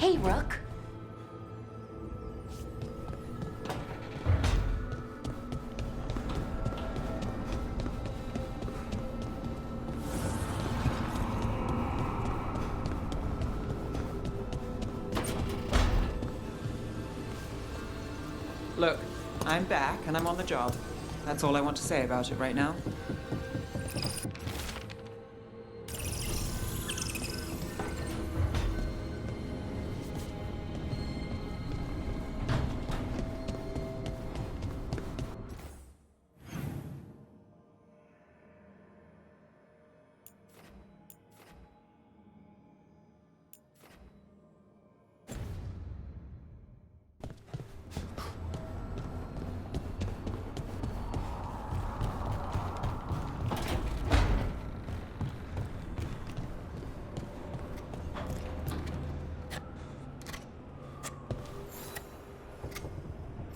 Hey, Rook. Look, I'm back and I'm on the job. That's all I want to say about it right now.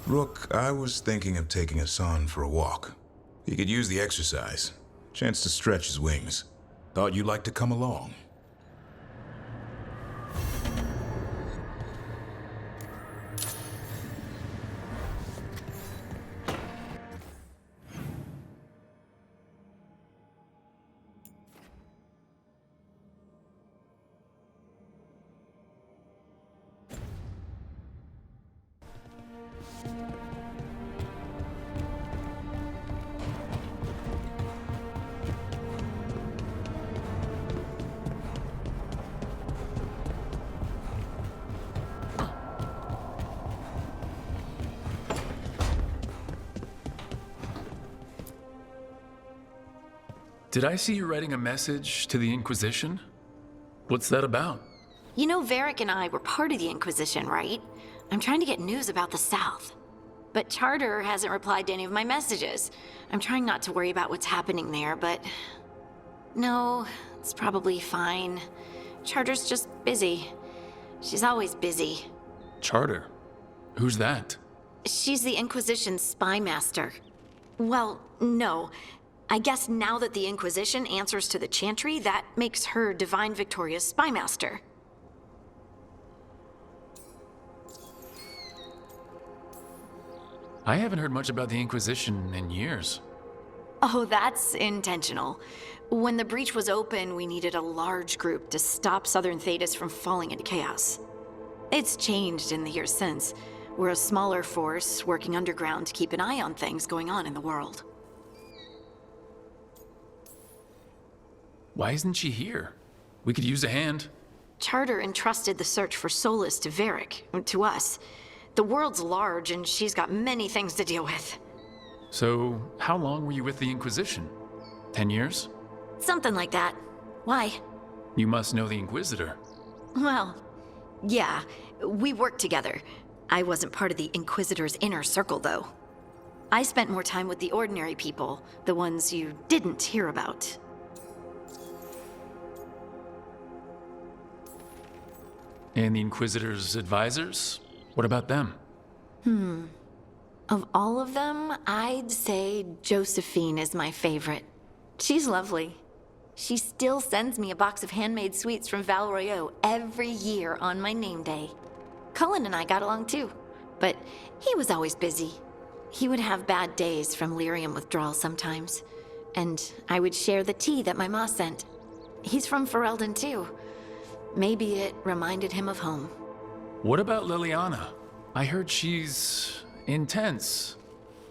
Rook, I was thinking of taking Hassan for a walk. He could use the exercise. Chance to stretch his wings. Thought you'd like to come along. Did I see you writing a message to the Inquisition? What's that about? You know Varric and I were part of the Inquisition, right? I'm trying to get news about the South. But Charter hasn't replied to any of my messages. I'm trying not to worry about what's happening there, but... No, it's probably fine. Charter's just busy. She's always busy. Charter? Who's that? She's the Inquisition's spy master. Well, no. I guess now that the Inquisition answers to the Chantry, that makes her Divine Victoria's spy master. I haven't heard much about the Inquisition in years. Oh, that's intentional. When the breach was open, we needed a large group to stop Southern Thedas from falling into chaos. It's changed in the years since. We're a smaller force working underground to keep an eye on things going on in the world. Why isn't she here? We could use a hand. Charter entrusted the search for Solus to Varric, to us. The world's large and she's got many things to deal with. So, how long were you with the Inquisition? 10 years? Something like that. Why? You must know the Inquisitor. Well, yeah, we worked together. I wasn't part of the Inquisitor's inner circle, though. I spent more time with the ordinary people, the ones you didn't hear about. And the Inquisitor's advisors? What about them? Of all of them, I'd say Josephine is my favorite. She's lovely. She still sends me a box of handmade sweets from Val Royeaux every year on my name day. Cullen and I got along too, but he was always busy. He would have bad days from lyrium withdrawal sometimes, and I would share the tea that my ma sent. He's from Ferelden too. Maybe it reminded him of home. What about Liliana? I heard she's intense.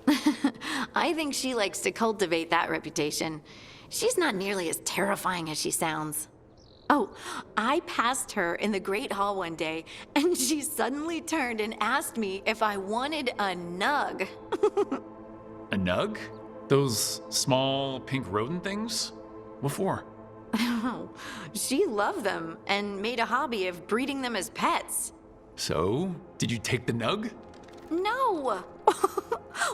I think she likes to cultivate that reputation. She's not nearly as terrifying as she sounds. Oh, I passed her in the Great Hall one day, and she suddenly turned and asked me if I wanted a nug. A nug? Those small pink rodent things? What for? She loved them and made a hobby of breeding them as pets. So, did you take the nug? No!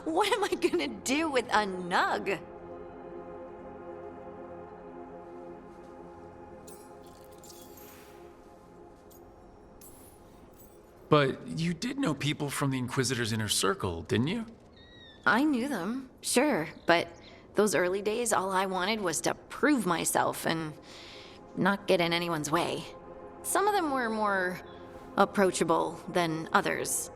What am I gonna do with a nug? But you did know people from the Inquisitor's inner circle, didn't you? I knew them, sure, but those early days, all I wanted was to prove myself and not get in anyone's way. Some of them were more approachable than others.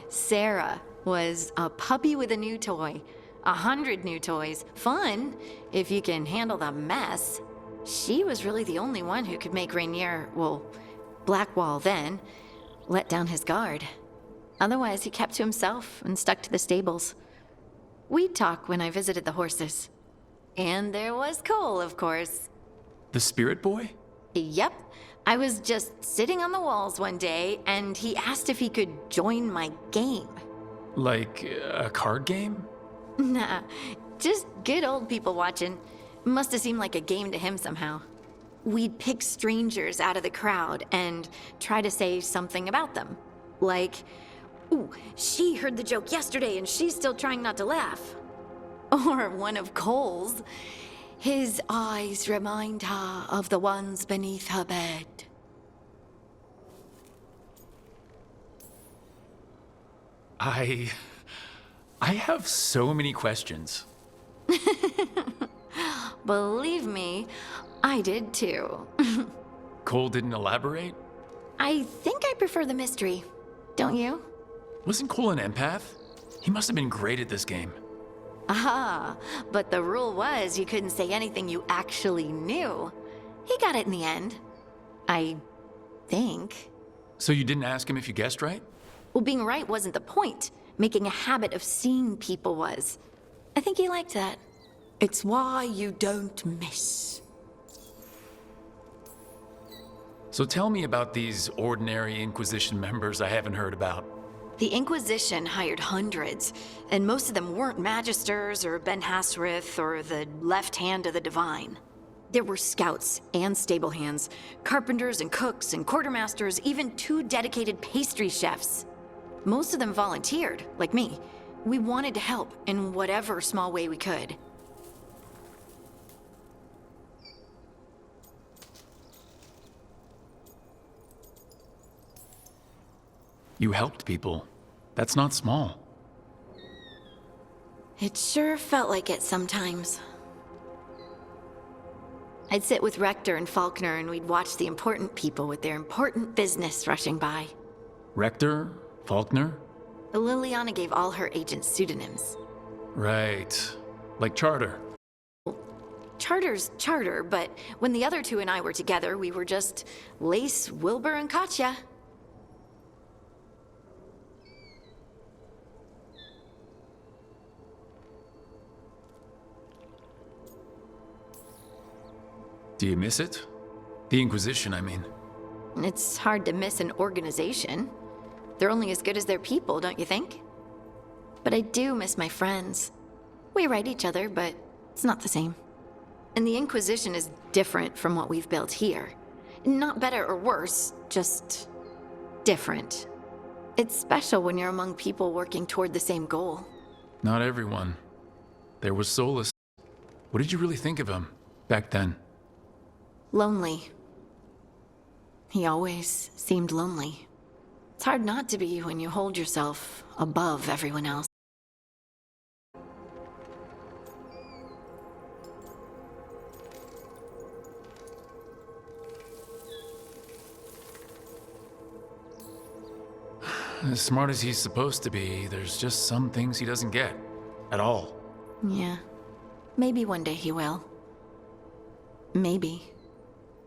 Sarah was a puppy with a new toy. 100 new toys. Fun, if you can handle the mess. She was really the only one who could make Rainier, well, Blackwall then, let down his guard. Otherwise, he kept to himself and stuck to the stables. We'd talk when I visited the horses. And there was Cole, of course. The spirit boy? Yep. I was just sitting on the walls one day, and he asked if he could join my game. Like a card game? Nah, just good old people watching. Must have seemed like a game to him somehow. We'd pick strangers out of the crowd and try to say something about them. Like, ooh, she heard the joke yesterday and she's still trying not to laugh. Or one of Cole's. His eyes remind her of the ones beneath her bed. I have so many questions. Believe me, I did too. Cole didn't elaborate? I think I prefer the mystery. Don't you? Wasn't Cole an empath? He must have been great at this game. Ah, but the rule was you couldn't say anything you actually knew. He got it in the end. I think. So you didn't ask him if you guessed right? Well, being right wasn't the point. Making a habit of seeing people was. I think he liked that. It's why you don't miss. So tell me about these ordinary Inquisition members I haven't heard about. The Inquisition hired hundreds, and most of them weren't Magisters or Ben Hasrith or the left hand of the Divine. There were scouts and stable hands, carpenters and cooks and quartermasters, even 2 dedicated pastry chefs. Most of them volunteered, like me. We wanted to help in whatever small way we could. You helped people. That's not small. It sure felt like it sometimes. I'd sit with Rector and Faulkner and we'd watch the important people with their important business rushing by. Rector? Faulkner? Liliana gave all her agents pseudonyms. Right. Like Charter. Charter's Charter, but when the other 2 and I were together, we were just Lace, Wilbur, and Katya. Do you miss it? The Inquisition, I mean. It's hard to miss an organization. They're only as good as their people, don't you think? But I do miss my friends. We write each other, but it's not the same. And the Inquisition is different from what we've built here. Not better or worse, just different. It's special when you're among people working toward the same goal. Not everyone. There was Solus. What did you really think of him back then? Lonely. He always seemed lonely. It's hard not to be when you hold yourself above everyone else. As smart as he's supposed to be, there's just some things he doesn't get. At all. Yeah. Maybe one day he will. Maybe.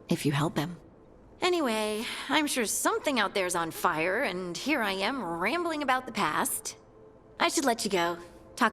If you help him. Anyway, I'm sure something out there's on fire, and here I am rambling about the past. I should let you go. Talk.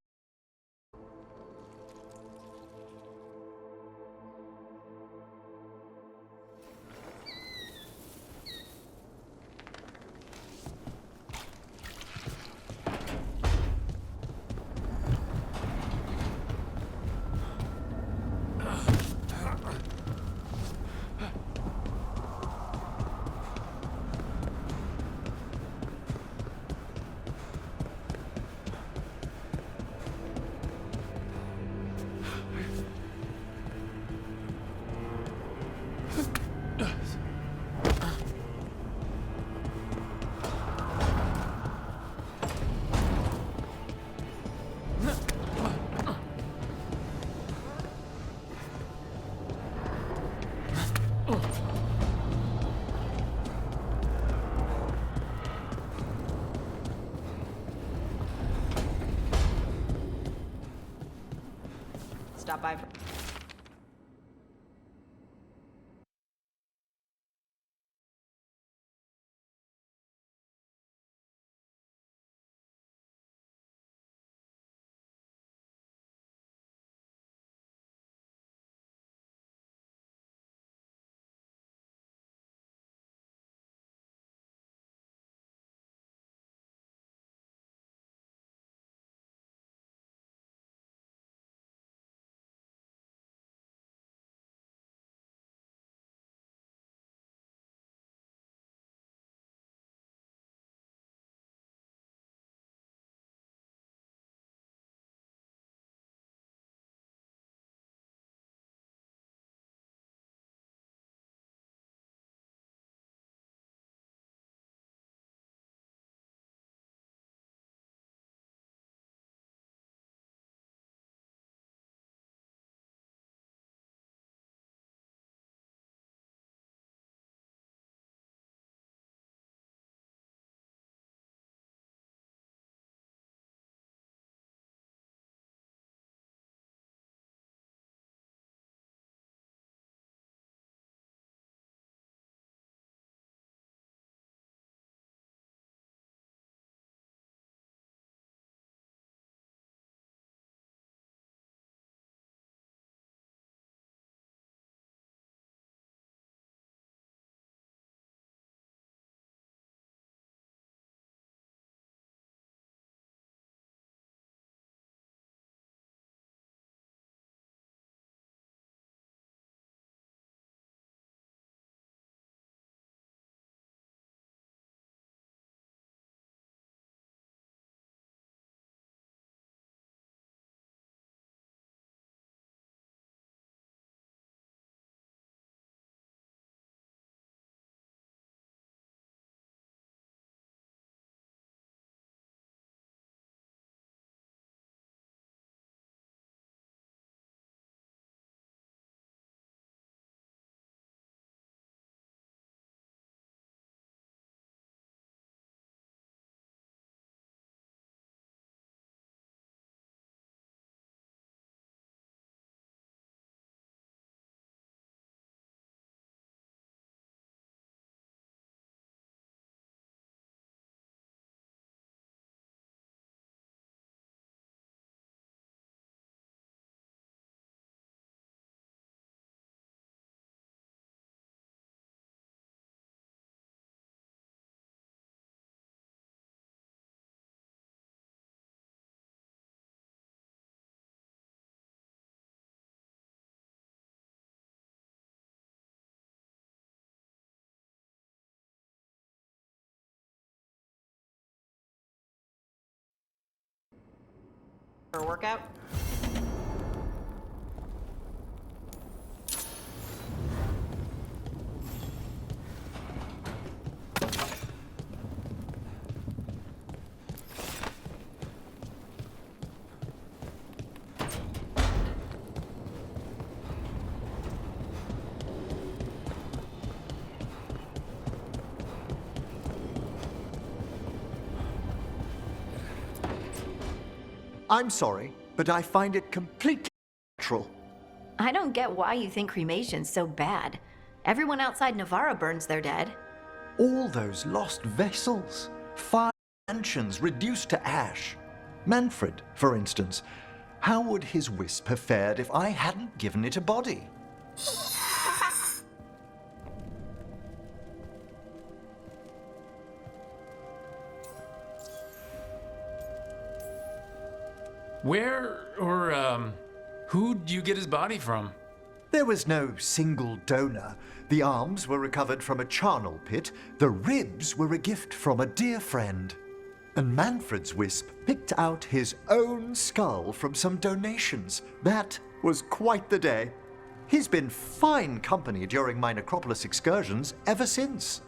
For a workout? I'm sorry, but I find it completely natural. I don't get why you think cremation's so bad. Everyone outside Navarra burns their dead. All those lost vessels, fire mansions reduced to ash. Manfred, for instance, how would his wisp have fared if I hadn't given it a body? Who'd you get his body from? There was no single donor. The arms were recovered from a charnel pit. The ribs were a gift from a dear friend. And Manfred's wisp picked out his own skull from some donations. That was quite the day. He's been fine company during my necropolis excursions ever since.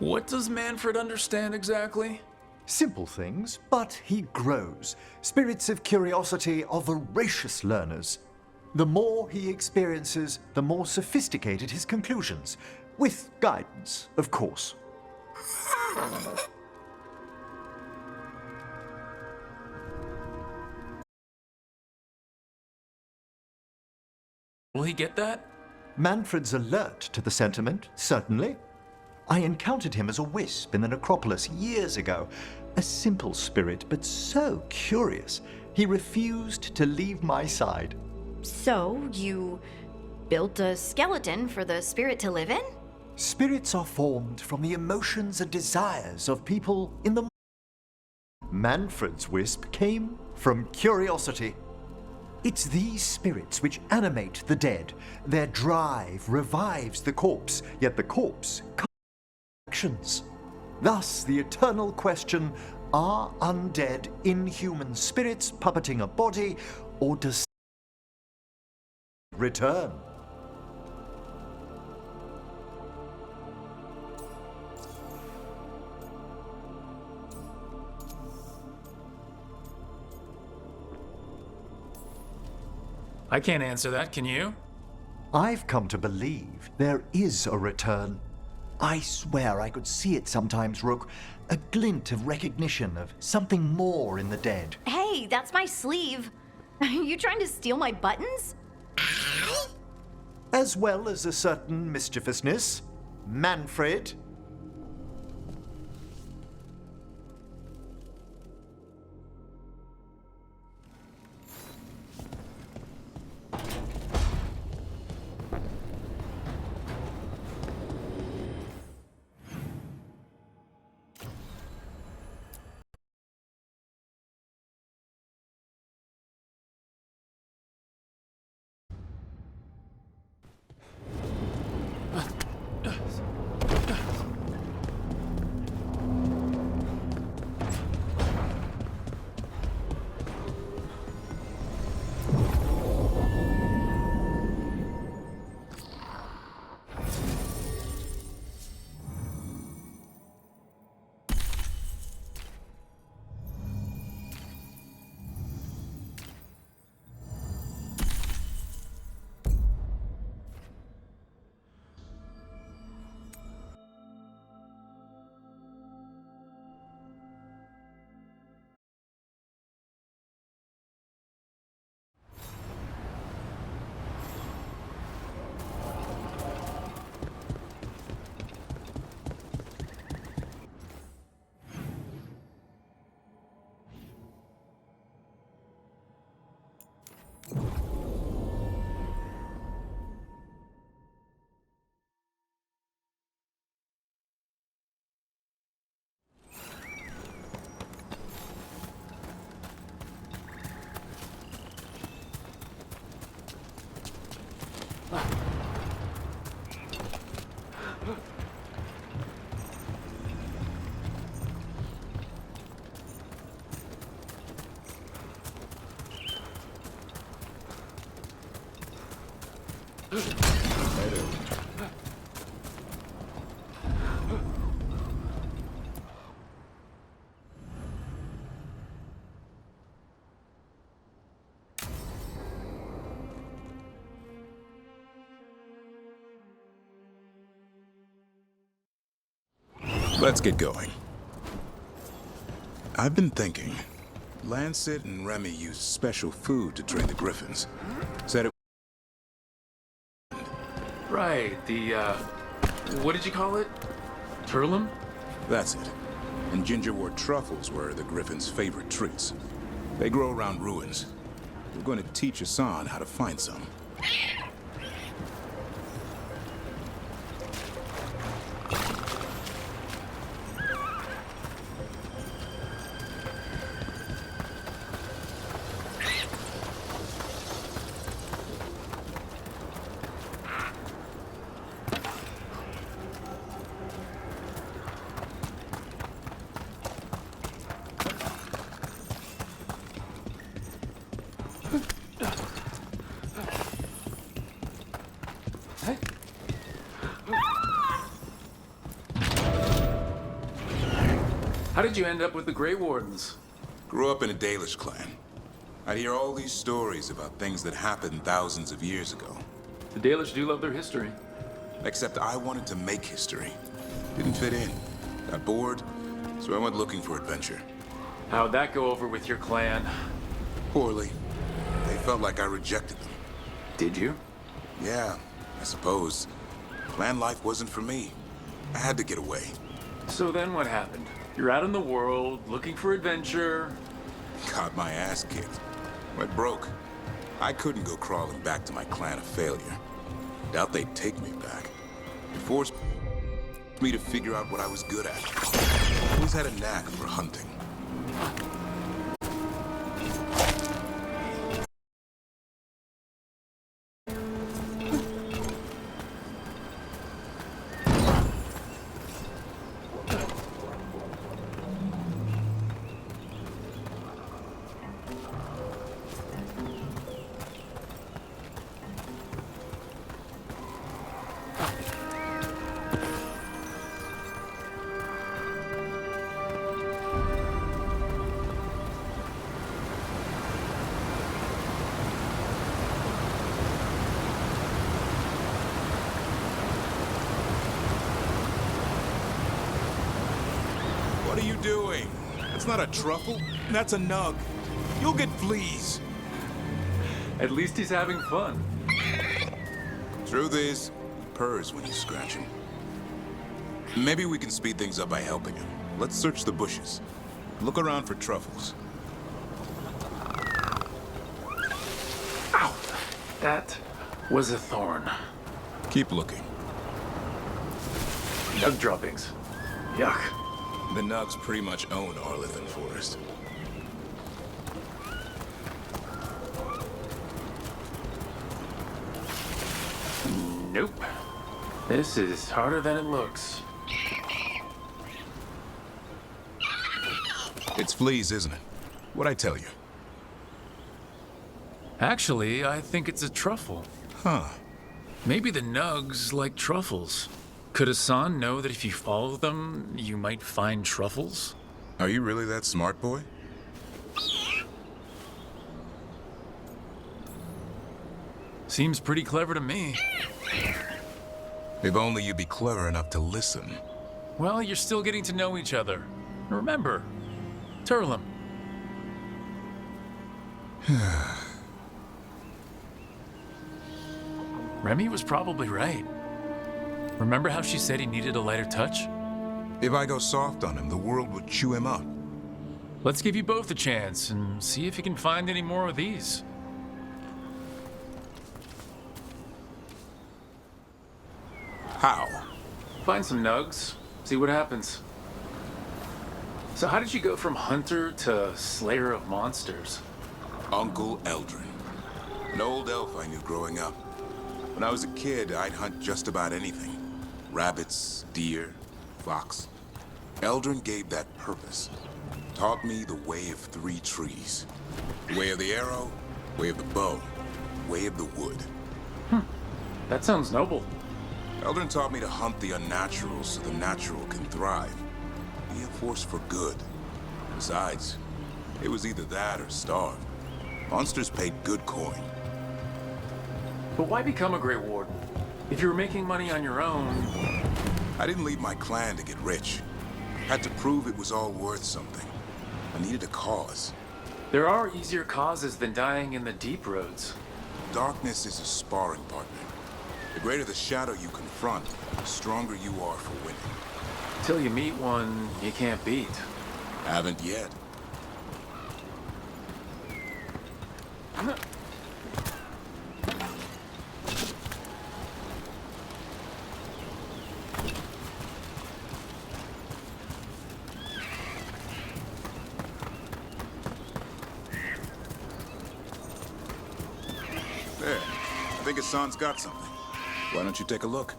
What does Manfred understand exactly? Simple things, but he grows. Spirits of curiosity are voracious learners. The more he experiences, the more sophisticated his conclusions. With guidance, of course. Will he get that? Manfred's alert to the sentiment, certainly. I encountered him as a wisp in the necropolis years ago. A simple spirit, but so curious. He refused to leave my side. So, you built a skeleton for the spirit to live in? Spirits are formed from the emotions and desires of people in the... Manfred's wisp came from curiosity. It's these spirits which animate the dead. Their drive revives the corpse, yet the corpse actions. Thus, the eternal question, are undead inhuman spirits puppeting a body, or does return? I can't answer that, can you? I've come to believe there is a return. I swear I could see it sometimes, Rook. A glint of recognition of something more in the dead. Hey, that's my sleeve. Are you trying to steal my buttons? As well as a certain mischievousness. Manfred. Let's get going. I've been thinking. Lancet and Remy used special food to train the griffins. Said it. Right, the, what did you call it? Turlum? That's it. And gingerwort truffles were the griffins' favorite treats. They grow around ruins. We're going to teach Hassan how to find some. How did you end up with the Grey Wardens? Grew up in a Dalish clan. I'd hear all these stories about things that happened thousands of years ago. The Dalish do love their history. Except I wanted to make history. Didn't fit in. Got bored, so I went looking for adventure. How'd that go over with your clan? Poorly. They felt like I rejected them. Did you? Yeah, I suppose. Clan life wasn't for me. I had to get away. So then what happened? You're out in the world, looking for adventure. Got my ass kicked. Went broke. I couldn't go crawling back to my clan of failure. Doubt they'd take me back. It forced me to figure out what I was good at. Always had a knack for hunting. What are you doing? That's not a truffle. That's a nug. You'll get fleas. At least he's having fun. Truth is, he purrs when you scratch him. Maybe we can speed things up by helping him. Let's search the bushes. Look around for truffles. Ow! That was a thorn. Keep looking. Nug droppings. Yuck. The Nugs pretty much own Arlithan Forest. Nope. This is harder than it looks. It's fleas, isn't it? What'd I tell you? Actually, I think it's a truffle. Huh. Maybe the Nugs like truffles. Could Hassan know that if you follow them, you might find truffles? Are you really that smart, boy? Seems pretty clever to me. If only you'd be clever enough to listen. Well, you're still getting to know each other. Remember, Turlum. Remy was probably right. Remember how she said he needed a lighter touch? If I go soft on him, the world would chew him up. Let's give you both a chance and see if you can find any more of these. How? Find some nugs, see what happens. So how did you go from hunter to slayer of monsters? Uncle Eldrin. An old elf I knew growing up. When I was a kid, I'd hunt just about anything. Rabbits, deer, fox. Eldrin gave that purpose. Taught me the way of three trees. The way of the arrow, way of the bow, way of the wood. That sounds noble. Eldrin taught me to hunt the unnatural so the natural can thrive. Be a force for good. Besides, it was either that or starve. Monsters paid good coin. But why become a Grey Warden? If you were making money on your own... I didn't leave my clan to get rich. Had to prove it was all worth something. I needed a cause. There are easier causes than dying in the deep roads. Darkness is a sparring partner. The greater the shadow you confront, the stronger you are for winning. Till you meet one you can't beat. Haven't yet. There. I think Hassan's got something. Why don't you take a look?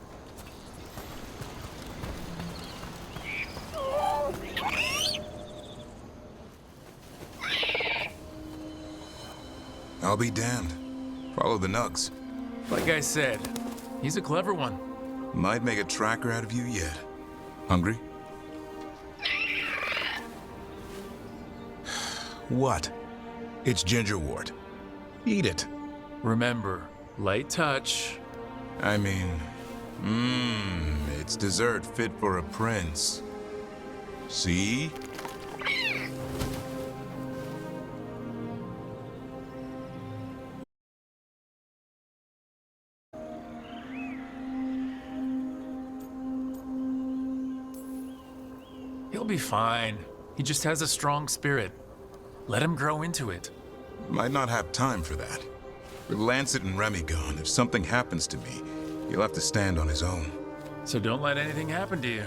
I'll be damned. Follow the nugs. Like I said, he's a clever one. Might make a tracker out of you yet. Hungry? What? It's gingerwort. Eat it. Remember, light touch. I mean, it's dessert fit for a prince. See? He'll be fine. He just has a strong spirit. Let him grow into it. Might not have time for that. With Lancet and Remy gone, if something happens to me, he'll have to stand on his own. So don't let anything happen to you.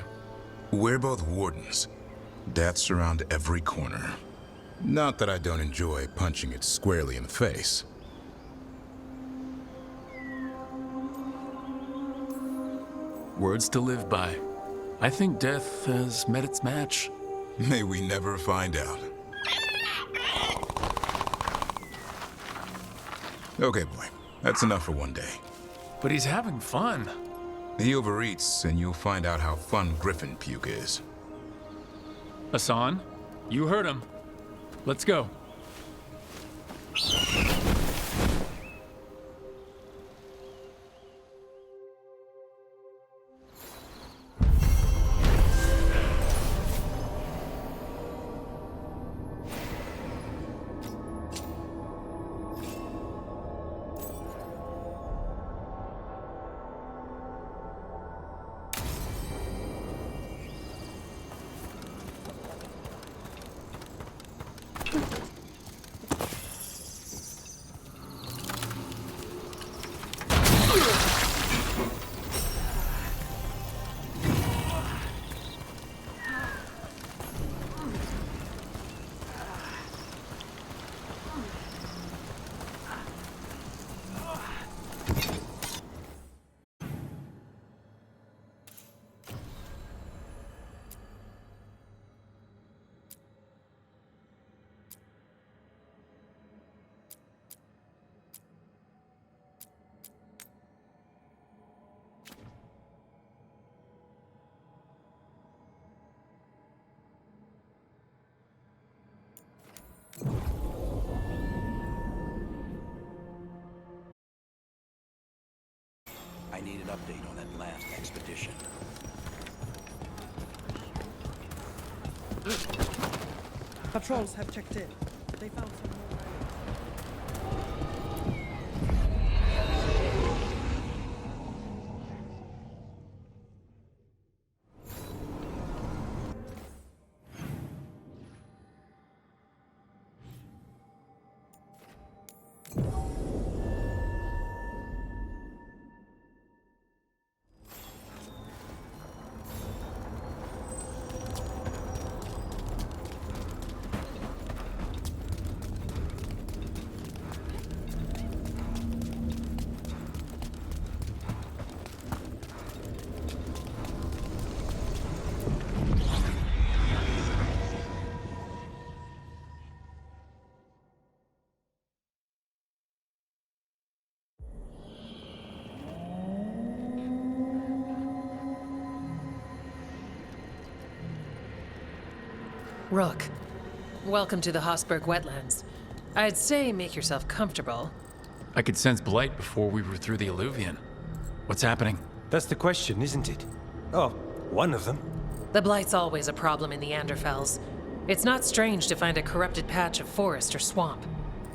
We're both wardens. Death's around every corner. Not that I don't enjoy punching it squarely in the face. Words to live by. I think death has met its match. May we never find out. Okay, boy. That's enough for one day. But he's having fun. He overeats, and you'll find out how fun griffin puke is. Hassan, you heard him. Let's go. I need an update on that last expedition. Patrols have checked in. They found some more. Rook, welcome to the Hossberg wetlands. I'd say make yourself comfortable. I could sense blight before we were through the alluvion. What's happening? That's the question, isn't it? Oh, one of them. The blight's always a problem in the Anderfells. It's not strange to find a corrupted patch of forest or swamp.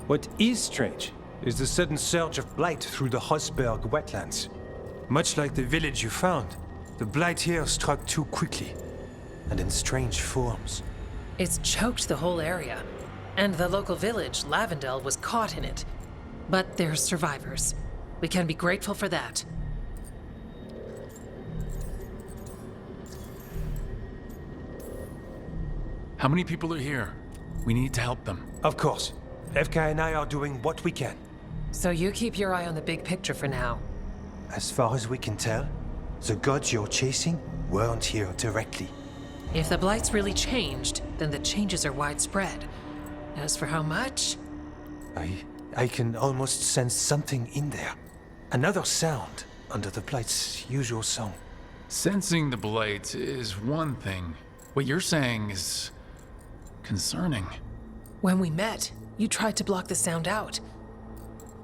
What is strange is the sudden surge of blight through the Hossberg wetlands. Much like the village you found, the blight here struck too quickly, and in strange forms. It's choked the whole area, and the local village, Lavendel, was caught in it. But there's survivors. We can be grateful for that. How many people are here? We need to help them. Of course. FK and I are doing what we can. So you keep your eye on the big picture for now. As far as we can tell, the gods you're chasing weren't here directly. If the blight's really changed, then the changes are widespread. As for how much? I can almost sense something in there. Another sound under the blight's usual song. Sensing the blight is one thing. What you're saying is concerning. When we met, you tried to block the sound out.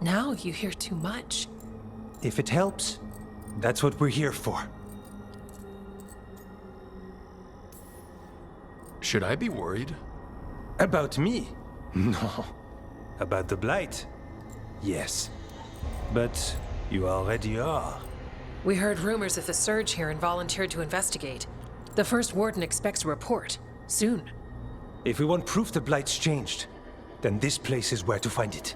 Now you hear too much. If it helps, that's what we're here for. Should I be worried? About me? No. About the blight? Yes. But you already are. We heard rumors of the surge here and volunteered to investigate. The first warden expects a report. Soon. If we want proof the blight's changed, then this place is where to find it.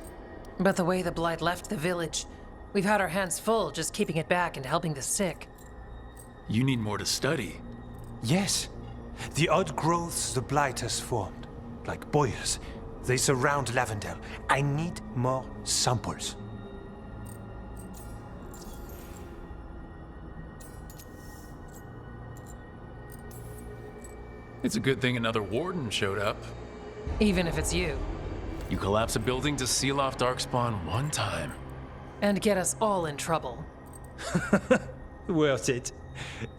But the way the blight left the village, we've had our hands full just keeping it back and helping the sick. You need more to study. Yes. The odd growths the blight has formed, like boils, they surround Lavendel. I need more samples. It's a good thing another warden showed up. Even if it's you. You collapse a building to seal off Darkspawn one time. And get us all in trouble. Worth it.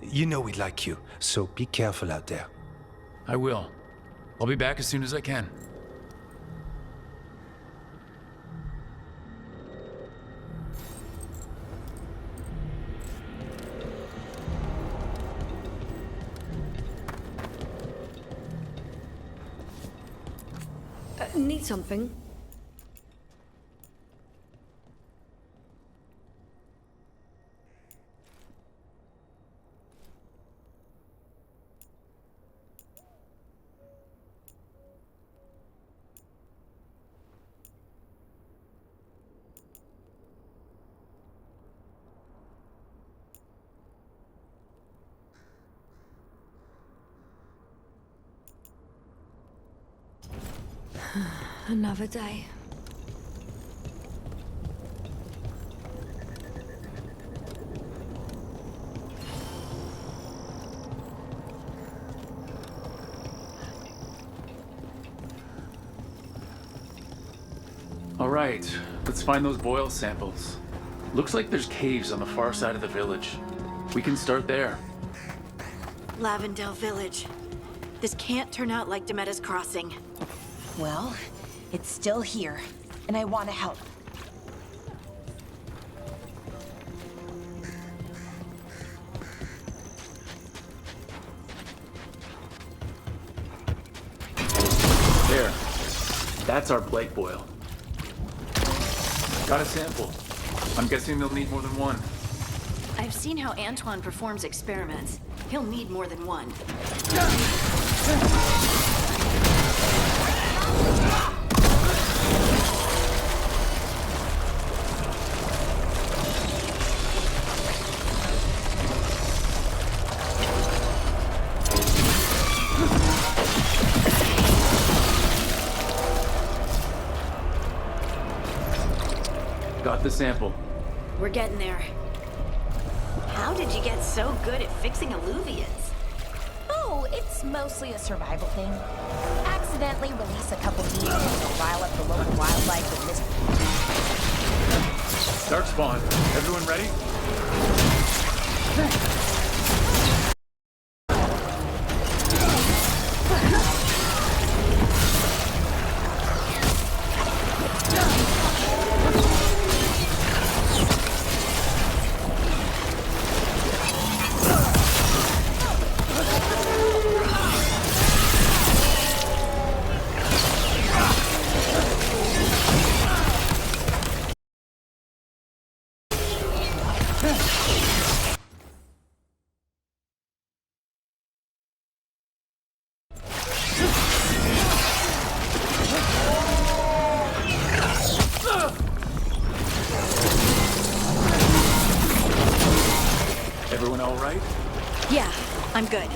You know we like you, so be careful out there. I will. I'll be back as soon as I can. Need something? Another day. All right, let's find those boil samples. Looks like there's caves on the far side of the village. We can start there. Lavendel Village. This can't turn out like Demetta's Crossing. Well, it's still here, and I want to help. There. That's our blight boil. Got a sample. I'm guessing they'll need more than one. I've seen how Antoine performs experiments. He'll need more than one. Got the sample. We're getting there. How did you get so good at fixing alluvions? Oh, it's mostly a survival thing. Accidentally release a couple bees to rile up the local wildlife with mist. Start spawn. Everyone ready? Everyone all right? Yeah, I'm good.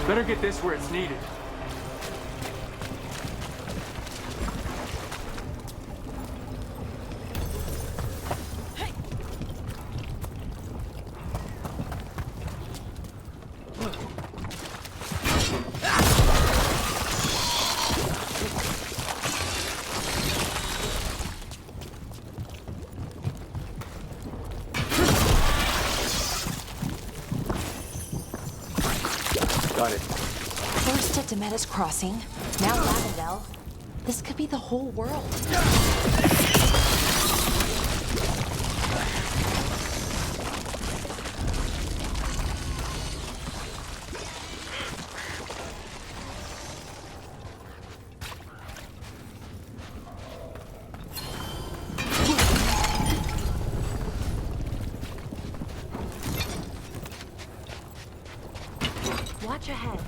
Better get this where it's needed. Got it. First at Demetis Crossing, now Lavendel. This could be the whole world. Watch ahead.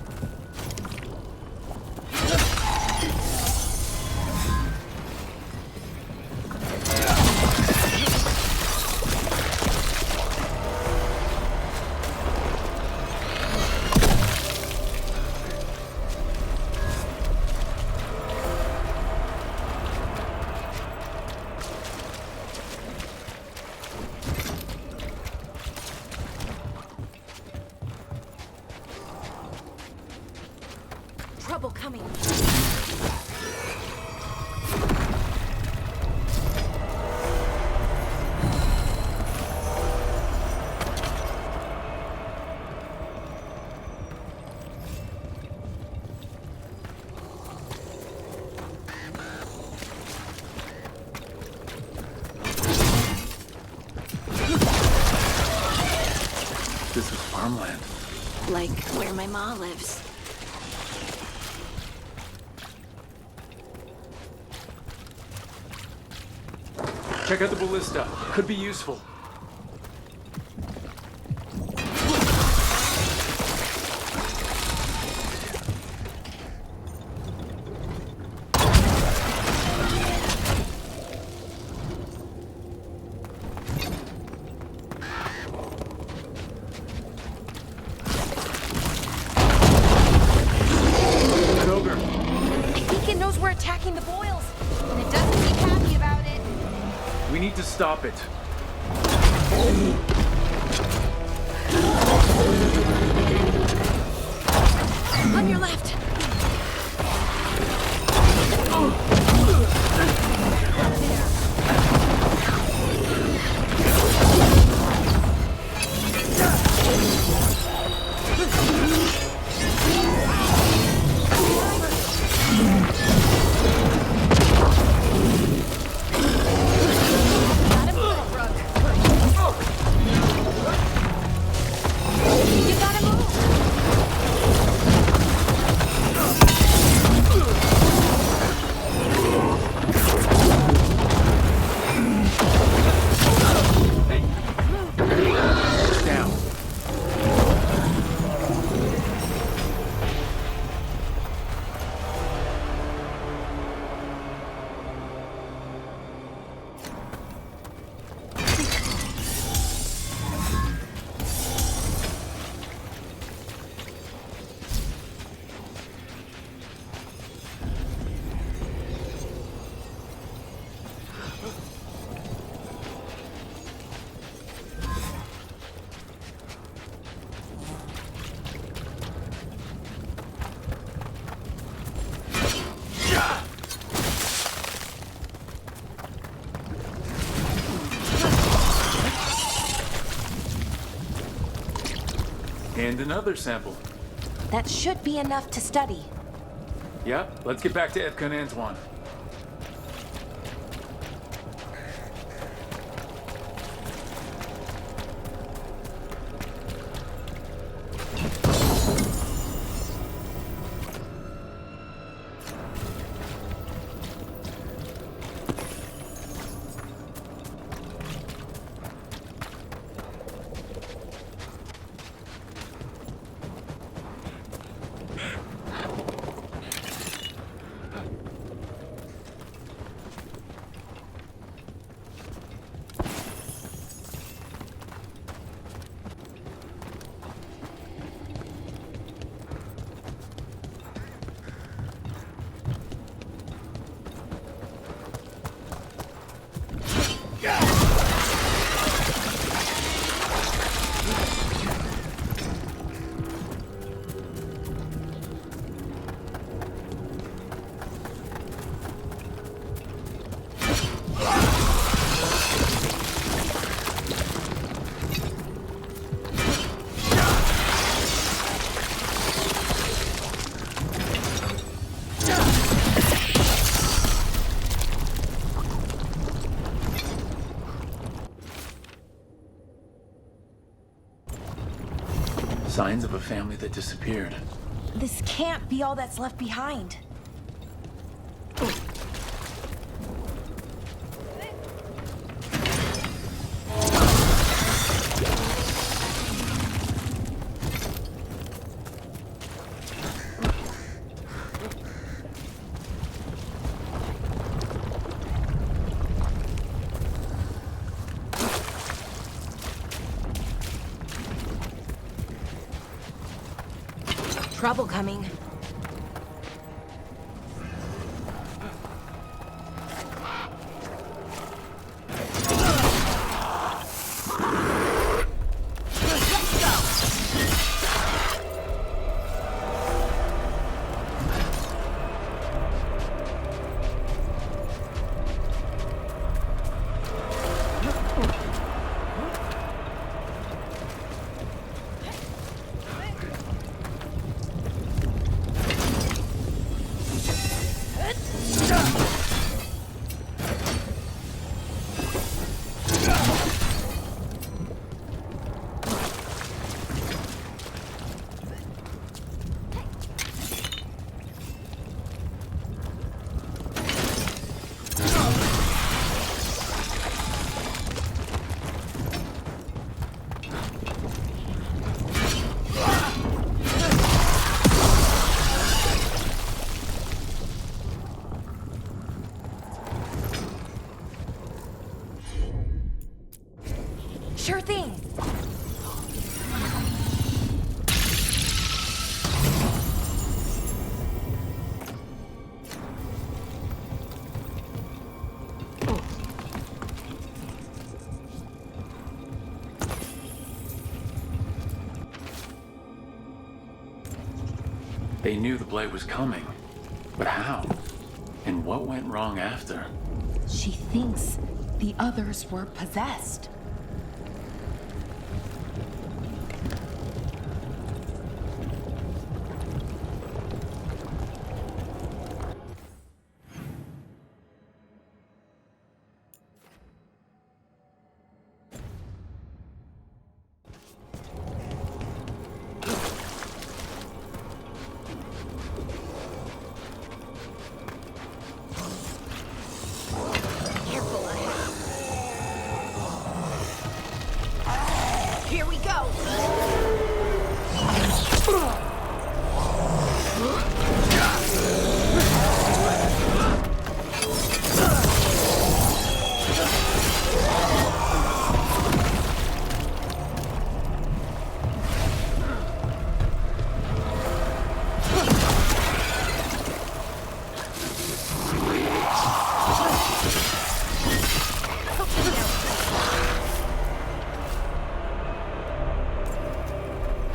farmland. Like where my ma lives. Check out the ballista. Could be useful. I think it knows we're attacking the boils, and it doesn't seem happy about it. We need to stop it. On your left. You gotta move. Down. And another sample. That should be enough to study. Yeah, let's get back to Evka and Antoine. Signs of a family that disappeared. This can't be all that's left behind. Trouble coming. Sure thing. They knew the blight was coming, but how? And what went wrong after? She thinks the others were possessed. Here we go!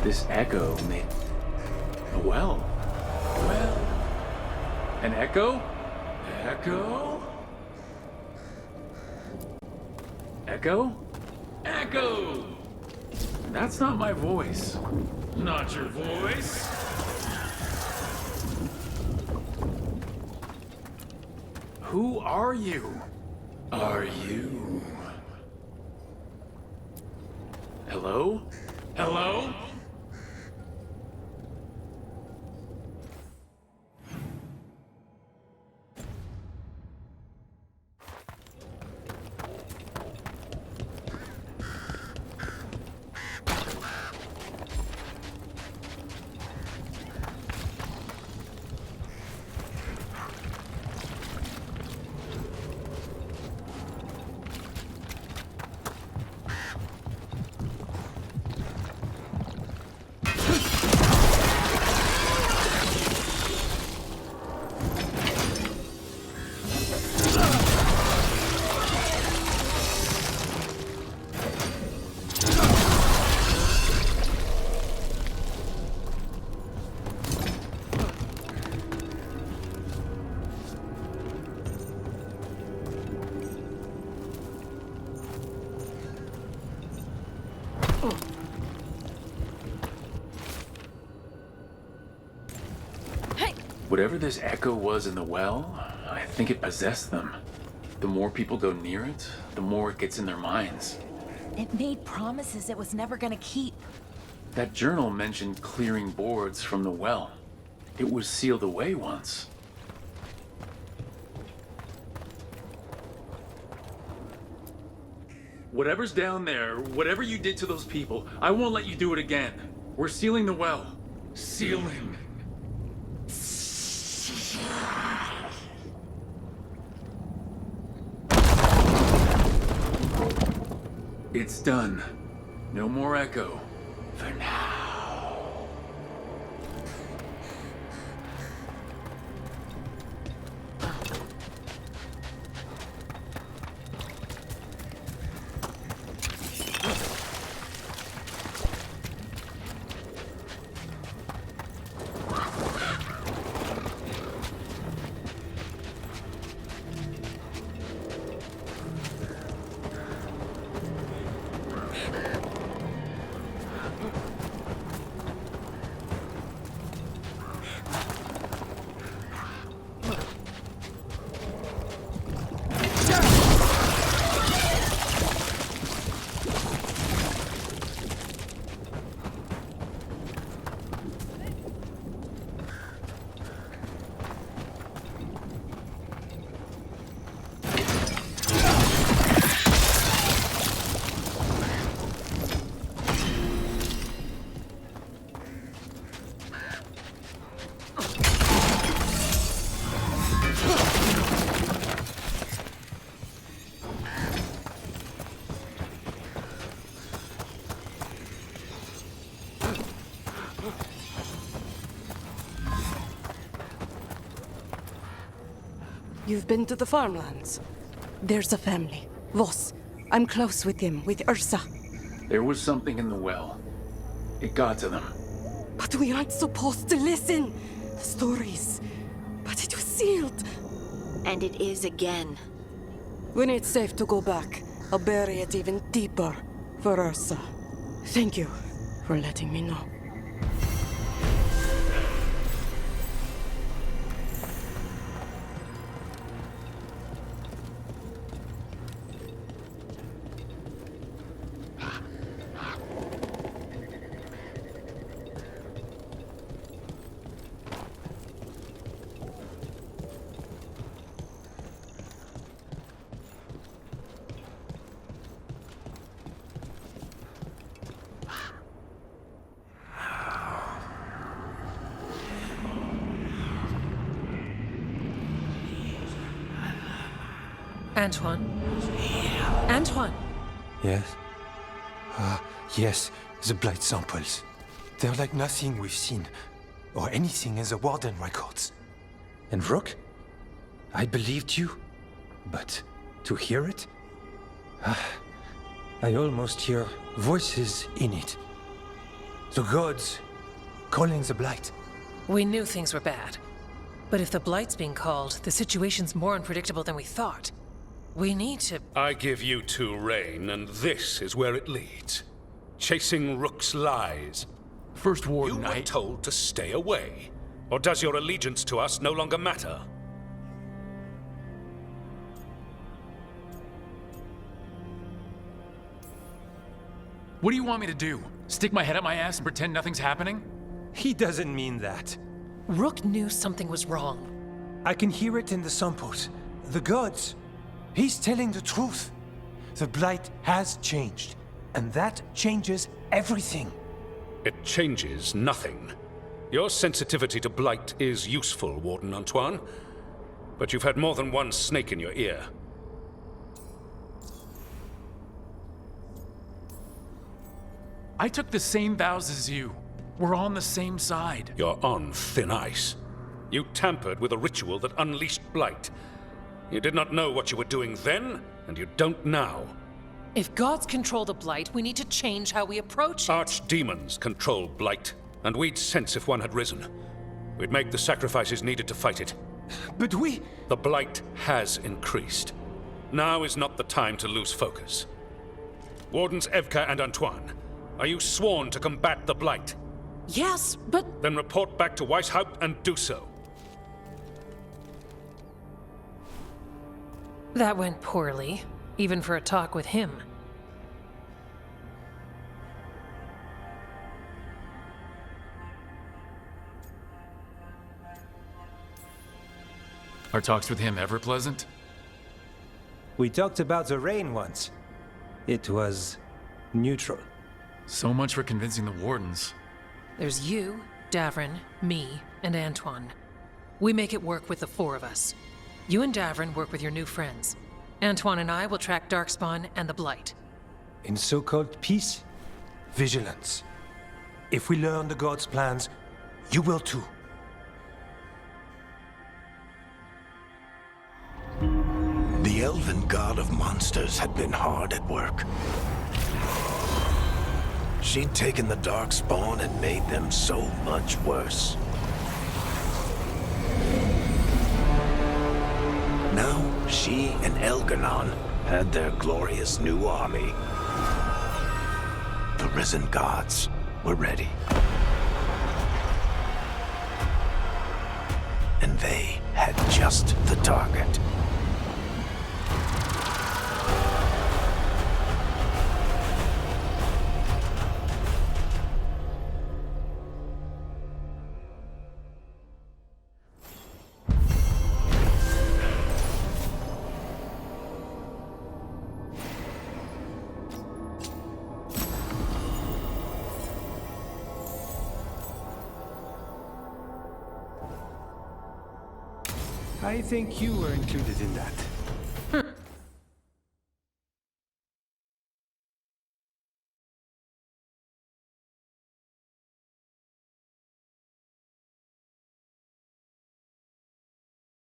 This echo made a well. Well, an echo? Echo? Echo? Echo! That's not my voice. Not your voice. Who are you? Are you? Hello? Hello? Whatever this echo was in the well, I think it possessed them. The more people go near it, the more it gets in their minds. It made promises it was never gonna keep. That journal mentioned clearing boards from the well. It was sealed away once. Whatever's down there, whatever you did to those people, I won't let you do it again. We're sealing the well. Sealing. It's done. No more echo. For now. You've been to the farmlands? There's a family. Voss. I'm close with him, with Ursa. There was something in the well. It got to them. But we aren't supposed to listen. The stories. But it was sealed. And it is again. When it's safe to go back, I'll bury it even deeper for Ursa. Thank you for letting me know. Antoine? Antoine! Yes? Yes, the blight samples. They're like nothing we've seen, or anything in the Warden records. And Rook? I believed you, but to hear it? I almost hear voices in it. The gods calling the blight. We knew things were bad. But if the Blight's being called, the situation's more unpredictable than we thought. We need to... I give you two reign, and this is where it leads. Chasing Rook's lies. First Warden, You were told to stay away. Or does your allegiance to us no longer matter? What do you want me to do? Stick my head up my ass and pretend nothing's happening? He doesn't mean that. Rook knew something was wrong. I can hear it in the samples. The gods. He's telling the truth. The blight has changed, and that changes everything. It changes nothing. Your sensitivity to blight is useful, Warden Antoine. But you've had more than one snake in your ear. I took the same vows as you. We're on the same side. You're on thin ice. You tampered with a ritual that unleashed blight. You did not know what you were doing then, and you don't now. If gods control the Blight, we need to change how we approach it. Archdemons control blight, and we'd sense if one had risen. We'd make the sacrifices needed to fight it. But we... The blight has increased. Now is not the time to lose focus. Wardens Evka and Antoine, are you sworn to combat the blight? Yes, but... Then report back to Weishaupt and do so. That went poorly, even for a talk with him. Are talks with him ever pleasant? We talked about the rain once. It was neutral. So much for convincing the Wardens. There's you, Davrin, me, and Antoine. We make it work with the four of us. You and Davrin work with your new friends. Antoine and I will track Darkspawn and the Blight. In so-called peace, vigilance. If we learn the gods' plans, you will too. The elven god of monsters had been hard at work. She'd taken the Darkspawn and made them so much worse. Now, she and Elganon had their glorious new army. The risen gods were ready. And they had just the target. I think you were included in that.